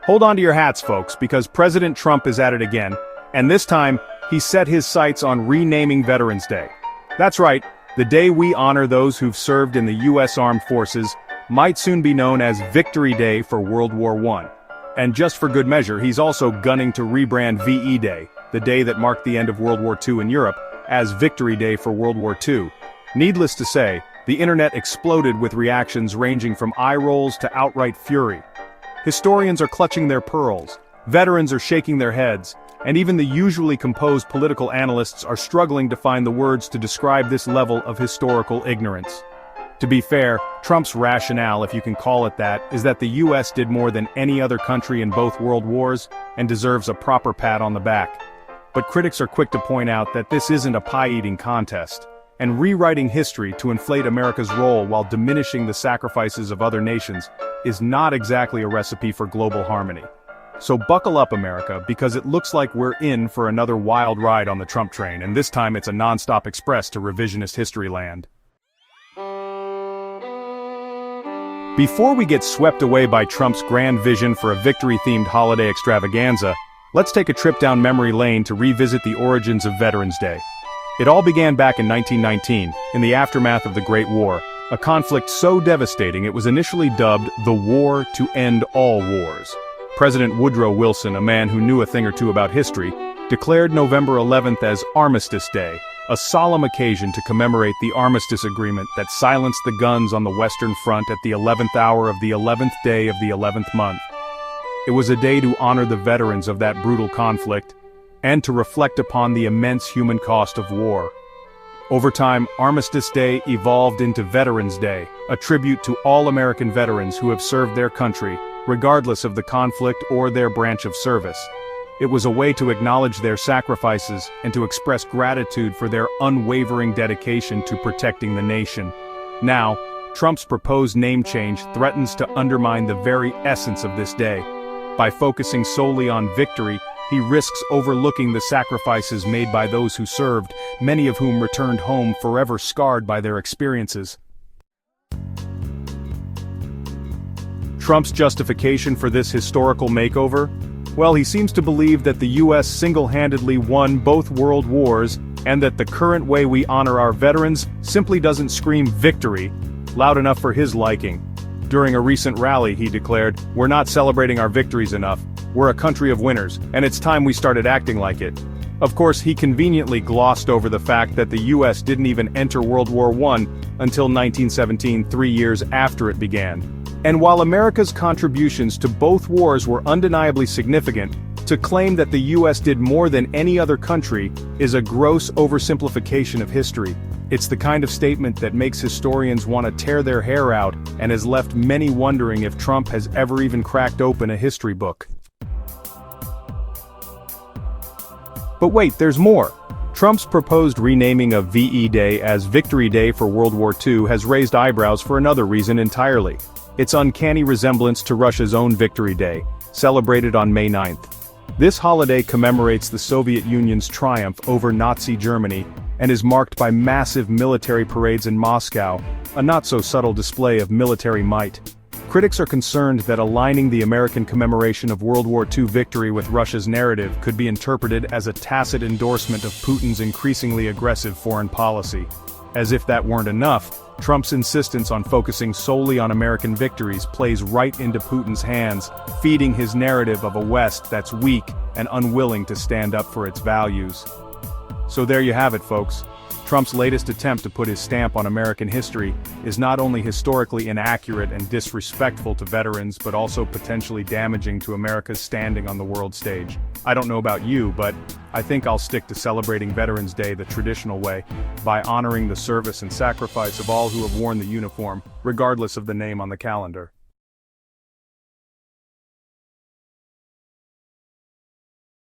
Hold on to your hats, folks, because President Trump is at it again, and this time, he set his sights on renaming Veterans Day. That's right, the day we honor those who've served in the U.S. Armed Forces might soon be known as Victory Day for World War I. And just for good measure, he's also gunning to rebrand VE Day, the day that marked the end of World War II in Europe, as Victory Day for World War II. Needless to say, the internet exploded with reactions ranging from eye rolls to outright fury. Historians are clutching their pearls, veterans are shaking their heads, and even the usually composed political analysts are struggling to find the words to describe this level of historical ignorance. To be fair, Trump's rationale, if you can call it that, is that the US did more than any other country in both world wars and deserves a proper pat on the back. But critics are quick to point out that this isn't a pie-eating contest, and rewriting history to inflate America's role while diminishing the sacrifices of other nations is not exactly a recipe for global harmony. So buckle up, America, because it looks like we're in for another wild ride on the Trump train, and this time it's a non-stop express to revisionist history land. Before we get swept away by Trump's grand vision for a victory-themed holiday extravaganza, let's take a trip down memory lane to revisit the origins of Veterans Day. It all began back in 1919, in the aftermath of the Great War, a conflict so devastating it was initially dubbed the War to End All Wars. President Woodrow Wilson, a man who knew a thing or two about history, declared November 11th as Armistice Day, a solemn occasion to commemorate the armistice agreement that silenced the guns on the Western Front at the 11th hour of the 11th day of the 11th month. It was a day to honor the veterans of that brutal conflict, and to reflect upon the immense human cost of war. Over time, Armistice Day evolved into Veterans Day, a tribute to all American veterans who have served their country, regardless of the conflict or their branch of service. It was a way to acknowledge their sacrifices and to express gratitude for their unwavering dedication to protecting the nation. Now, Trump's proposed name change threatens to undermine the very essence of this day. By focusing solely on victory, he risks overlooking the sacrifices made by those who served, many of whom returned home forever scarred by their experiences. Trump's justification for this historical makeover? Well, he seems to believe that the US single-handedly won both world wars, and that the current way we honor our veterans simply doesn't scream victory loud enough for his liking. During a recent rally, he declared, "We're not celebrating our victories enough. We're a country of winners, and it's time we started acting like it." Of course, he conveniently glossed over the fact that the US didn't even enter World War I until 1917, 3 years after it began. And while America's contributions to both wars were undeniably significant, to claim that the US did more than any other country is a gross oversimplification of history. It's the kind of statement that makes historians want to tear their hair out and has left many wondering if Trump has ever even cracked open a history book. But wait, there's more. Trump's proposed renaming of VE Day as Victory Day for World War II has raised eyebrows for another reason entirely. Its uncanny resemblance to Russia's own Victory Day, celebrated on May 9th. This holiday commemorates the Soviet Union's triumph over Nazi Germany, and is marked by massive military parades in Moscow, a not-so-subtle display of military might. Critics are concerned that aligning the American commemoration of World War II victory with Russia's narrative could be interpreted as a tacit endorsement of Putin's increasingly aggressive foreign policy. As if that weren't enough, Trump's insistence on focusing solely on American victories plays right into Putin's hands, feeding his narrative of a West that's weak and unwilling to stand up for its values. So there you have it, folks. Trump's latest attempt to put his stamp on American history is not only historically inaccurate and disrespectful to veterans, but also potentially damaging to America's standing on the world stage. I don't know about you, but I think I'll stick to celebrating Veterans Day the traditional way, by honoring the service and sacrifice of all who have worn the uniform, regardless of the name on the calendar.